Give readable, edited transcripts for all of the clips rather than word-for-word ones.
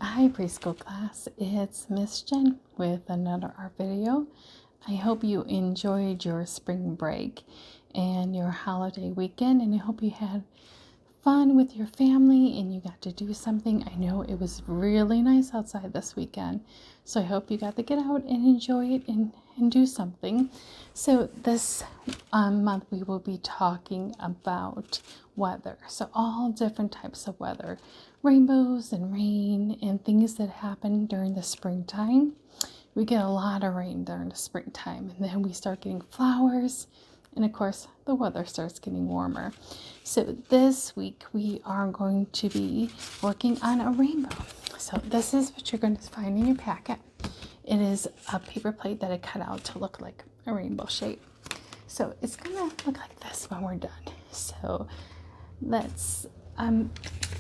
Hi preschool class, it's Miss Jen with another art video. I hope you enjoyed your spring break and your holiday weekend, and I hope you had fun with your family and you got to do something. I know it was really nice outside this weekend, so I hope you got to get out and enjoy it and do something. So this month we will be talking about weather, so all different types of weather, rainbows and rain and things that happen during the springtime. We get a lot of rain during the springtime, and then we start getting flowers, and of course the weather starts getting warmer. So this week we are going to be working on a rainbow. So this is what you're going to find in your packet. It is a paper plate that I cut out to look like a rainbow shape. So it's gonna look like this when we're done. So let's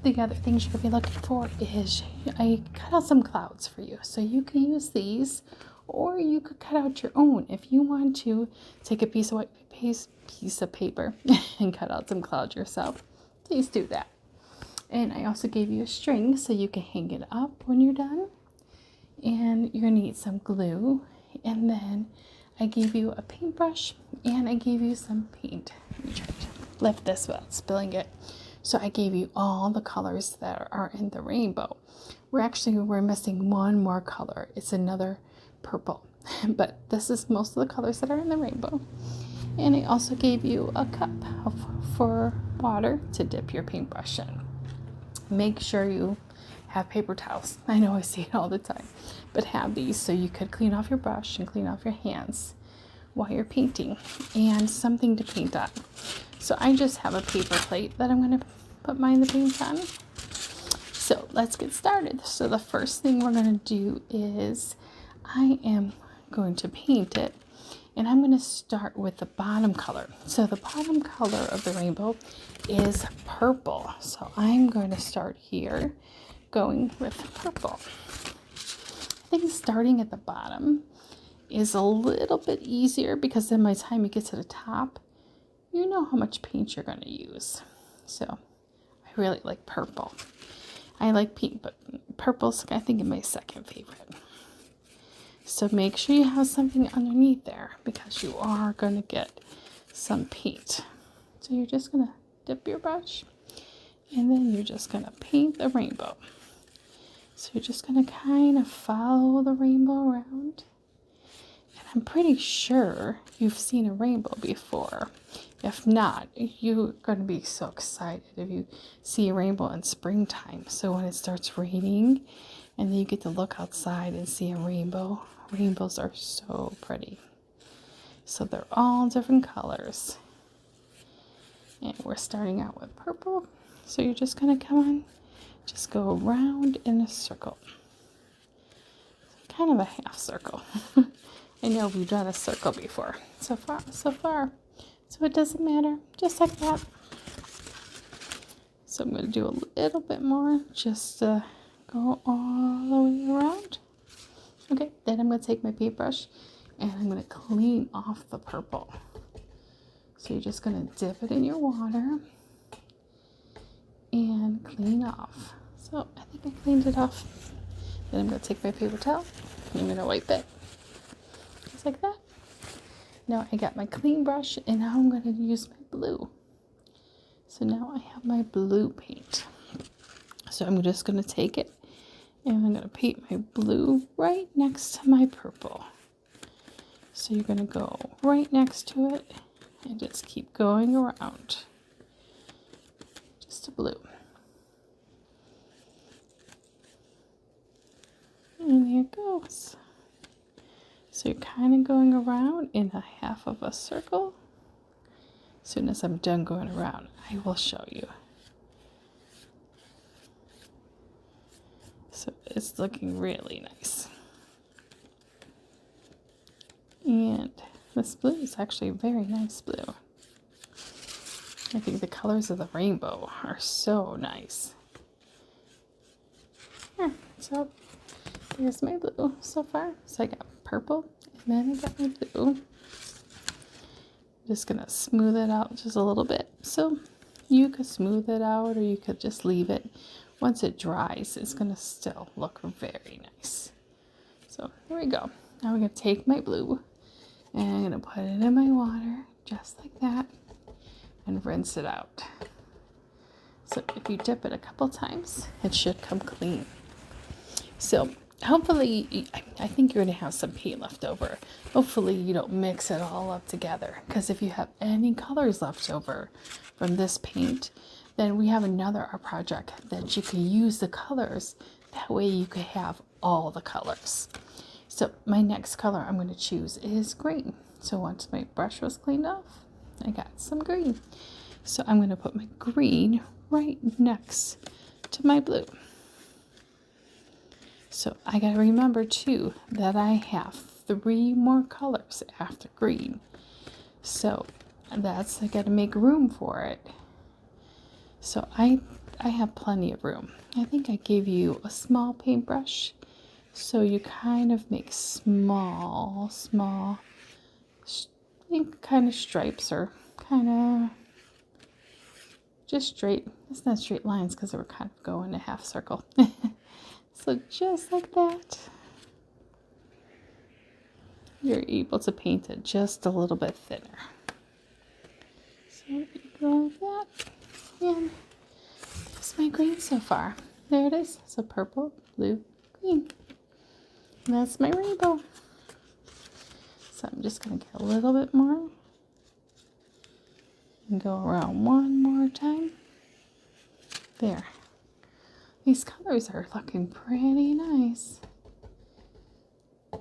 the other things you're gonna be looking for is I cut out some clouds for you. So you can use these, or you could cut out your own if you want to. Take a piece of paper and cut out some clouds yourself. Please do that. And I also gave you a string so you can hang it up when you're done. And you're gonna need some glue, and then I gave you a paintbrush and I gave you some paint. Let me try to lift this without spilling it. So I gave you all the colors that are in the rainbow. We're missing one more color. It's another purple, but this is most of the colors that are in the rainbow. And I also gave you a cup for water to dip your paintbrush in. Make sure you have paper towels. I know I see it all the time, but have these so you could clean off your brush and clean off your hands while you're painting, and something to paint on. So I just have a paper plate that I'm going to put the paint on. So let's get started. So the first thing we're going to do is I am going to paint it, and I'm going to start with the bottom color. So the bottom color of the rainbow is purple. So I'm going to start here going with purple. I think starting at the bottom is a little bit easier because then by the time you get to the top, you know how much paint you're going to use. So I really like purple. I like pink, but purple's I think my second favorite. So make sure you have something underneath there because you are going to get some paint. So you're just going to dip your brush, and then you're just going to paint the rainbow. So you're just going to kind of follow the rainbow around. And I'm pretty sure you've seen a rainbow before. If not, you're going to be so excited if you see a rainbow in springtime. So when it starts raining and then you get to look outside and see a rainbow, rainbows are so pretty. So they're all different colors. And we're starting out with purple. So you're just going to come on, just go around in a circle. Kind of a half circle. I know we've done a circle before. So far. So it doesn't matter. Just like that. So I'm going to do a little bit more. Just go all the way around. Okay, then I'm going to take my paintbrush and I'm going to clean off the purple. So you're just going to dip it in your water and clean off. So I think I cleaned it off. Then I'm going to take my paper towel and I'm going to wipe it. Just like that. Now I got my clean brush, and now I'm going to use my blue. So now I have my blue paint. So I'm just going to take it and I'm going to paint my blue right next to my purple. So you're going to go right next to it and just keep going around. Just a blue. And there it goes. So you're kind of going around in a half of a circle. As soon as I'm done going around, I will show you. So it's looking really nice. And this blue is actually a very nice blue. I think the colors of the rainbow are so nice. Yeah, so there's my blue so far. So I got purple, and then I got my blue. Just gonna smooth it out just a little bit so You could smooth it out or you could just leave it. Once it dries, it's going to still look very nice. So here we go. Now we're going to take my blue and I'm going to put it in my water just like that and rinse it out. So if you dip it a couple times, it should come clean. So hopefully, I think you're going to have some paint left over. Hopefully you don't mix it all up together, because if you have any colors left over from this paint, then we have another art project that you can use the colors. That way you could have all the colors. So my next color I'm going to choose is green. So once my brush was cleaned off, I got some green. So I'm going to put my green right next to my blue. So I got to remember too that I have 3 more colors after green. So I got to make room for it. So I have plenty of room. I think I gave you a small paintbrush. So you kind of make small kind of stripes, or kind of just straight. It's not straight lines because they were kind of going a half circle. So just like that, you're able to paint it just a little bit thinner. So you go like that, and that's my green so far. There it is. So purple, blue, green. And that's my rainbow. So I'm just going to get a little bit more and go around one more time. There. These colors are looking pretty nice. I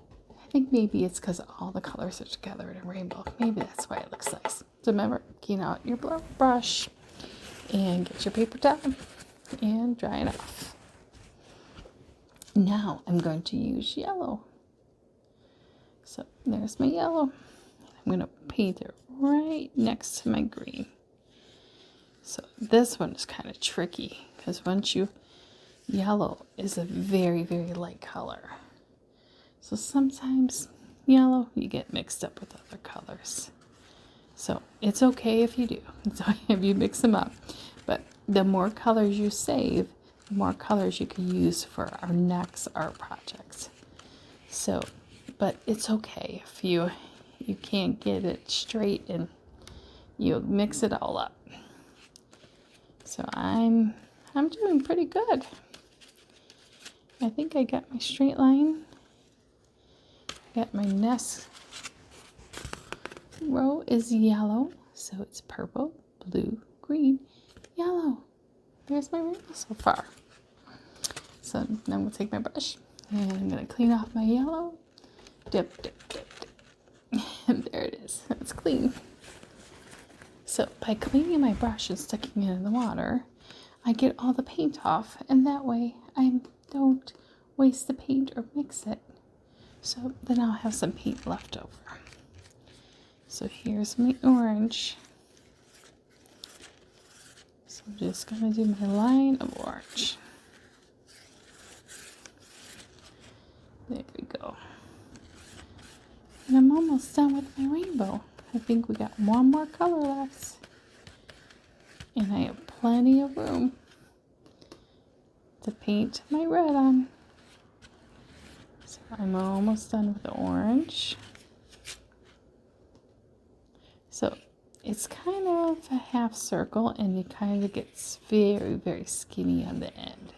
think maybe it's because all the colors are together in a rainbow. Maybe that's why it looks nice. So remember, clean out your brush and get your paper towel and dry it off. Now I'm going to use yellow. So there's my yellow. I'm going to paint it right next to my green. So this one is kind of tricky because yellow is a very, very light color. So sometimes yellow you get mixed up with other colors. So it's okay if you do. It's okay if you mix them up. But the more colors you save, the more colors you can use for our next art projects. So, but it's okay if you can't get it straight and you mix it all up. So I'm doing pretty good. I think I got my straight line. Got my next row is yellow, so it's purple, blue, green, yellow. There's my rainbow so far. So now I'm going to take my brush and I'm going to clean off my yellow. Dip, dip, dip, dip. And there it is. It's clean. So by cleaning my brush and sticking it in the water, I get all the paint off, and that way I don't waste the paint or mix it. So then I'll have some paint left over. So here's my orange. So I'm just going to do my line of orange. There we go. And I'm almost done with my rainbow. I think we got one more color left. And I have plenty of room to paint my red on. So I'm almost done with the orange. So it's kind of a half circle, and it kind of gets very, very skinny on the end.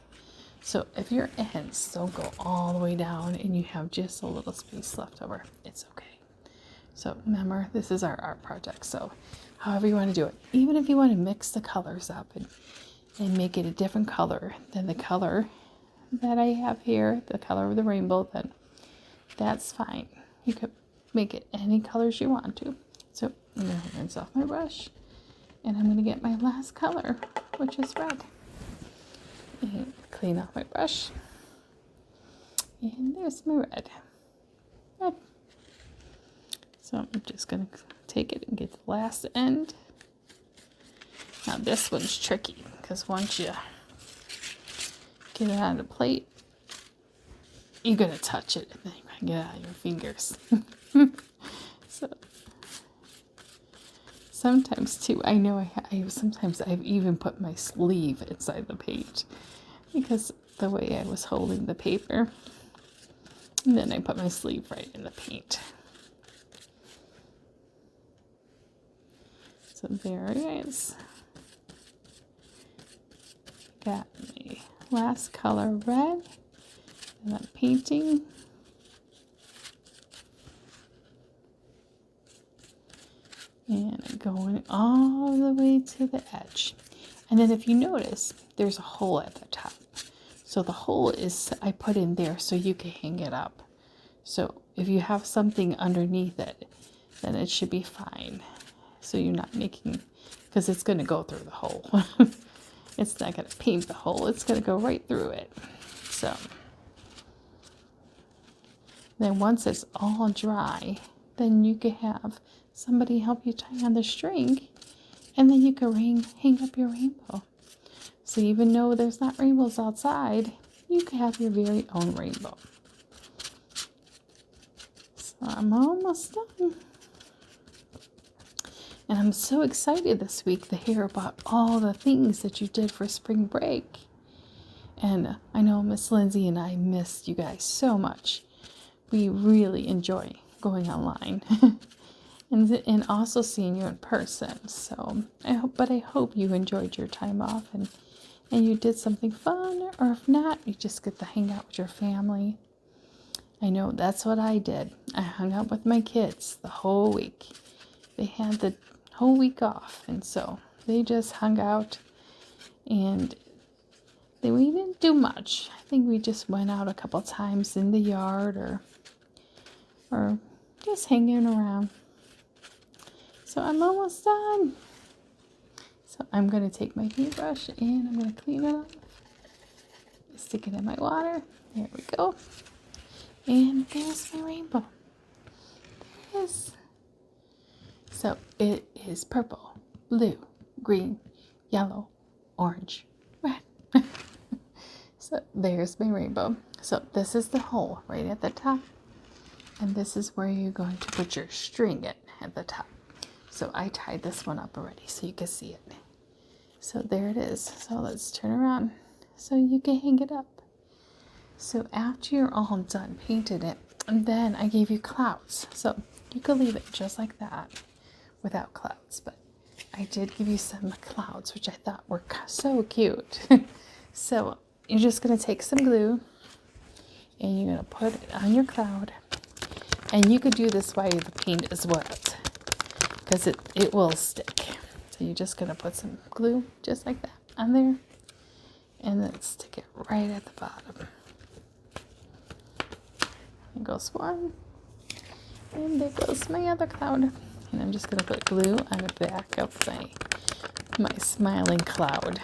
So if your ends don't go all the way down and you have just a little space left over, it's okay. So remember, this is our art project. So however you want to do it, even if you want to mix the colors up and make it a different color than the color that I have here, the color of the rainbow, then that's fine. You could make it any colors you want to. So I'm going to rinse off my brush, and I'm going to get my last color, which is red. And clean off my brush. And there's my red. Red. So I'm just going to take it and get the last end. Now this one's tricky, because once you get it on the plate, you're going to touch it, and then you're going to get it out of your fingers. Sometimes too, I know sometimes I've even put my sleeve inside the page because the way I was holding the paper. And then I put my sleeve right in the paint. So there it is. Got my last color red, and I'm painting. And I'm going all the way to the edge. And then if you notice, there's a hole at the top. So the hole is, I put in there so you can hang it up. So if you have something underneath it, then it should be fine. So you're not making, because it's going to go through the hole. It's not going to paint the hole. It's going to go right through it. So then once it's all dry, then you can have somebody help you tie on the string, and then you can hang up your rainbow. So even though there's not rainbows outside, you can have your very own rainbow. So I'm almost done. And I'm so excited this week to hear about all the things that you did for spring break. And I know Miss Lindsay and I missed you guys so much. We really enjoy going online and also seeing you in person. So I hope you enjoyed your time off and you did something fun, or if not, you just get to hang out with your family. I know that's what I did. I hung out with my kids the whole week. They had the whole week off, and so they just hung out, and we didn't do much. I think we just went out a couple times in the yard or just hanging around. So I'm almost done. So I'm going to take my paintbrush and I'm going to clean it off. Stick it in my water. There we go. And there's my rainbow. There it is. So it is purple, blue, green, yellow, orange, red. So there's my rainbow. So this is the hole right at the top. And this is where you're going to put your string in at the top. So I tied this one up already so you can see it. So there it is. So let's turn around so you can hang it up. So after you're all done painting it, and then I gave you clouds. So you could leave it just like that without clouds. But I did give you some clouds, which I thought were so cute. So you're just going to take some glue and you're going to put it on your cloud. And you could do this while the paint is wet, because it will stick. So you're just going to put some glue just like that on there, and then stick it right at the bottom. There goes one, and there goes my other cloud. And I'm just going to put glue on the back of my smiling cloud.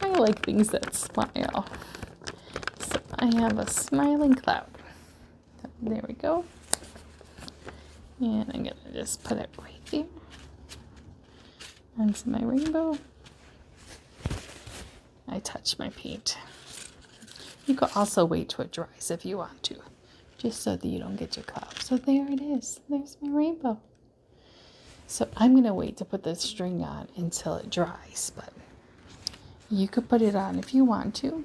I like things that smile. So I have a smiling cloud. There we go. And I'm going to just put it right there onto my rainbow. I touch my paint. You could also wait till it dries if you want to, just so that you don't get your cloud. So there it is. There's my rainbow. So I'm going to wait to put this string on until it dries, but you could put it on if you want to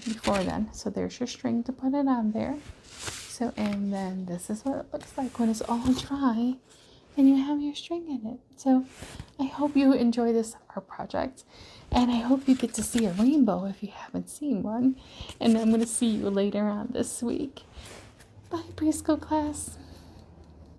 before then. So there's your string to put it on there. So, and then this is what it looks like when it's all dry and you have your string in it. So I hope you enjoy this art project, and I hope you get to see a rainbow if you haven't seen one. And I'm going to see you later on this week. Bye, preschool class.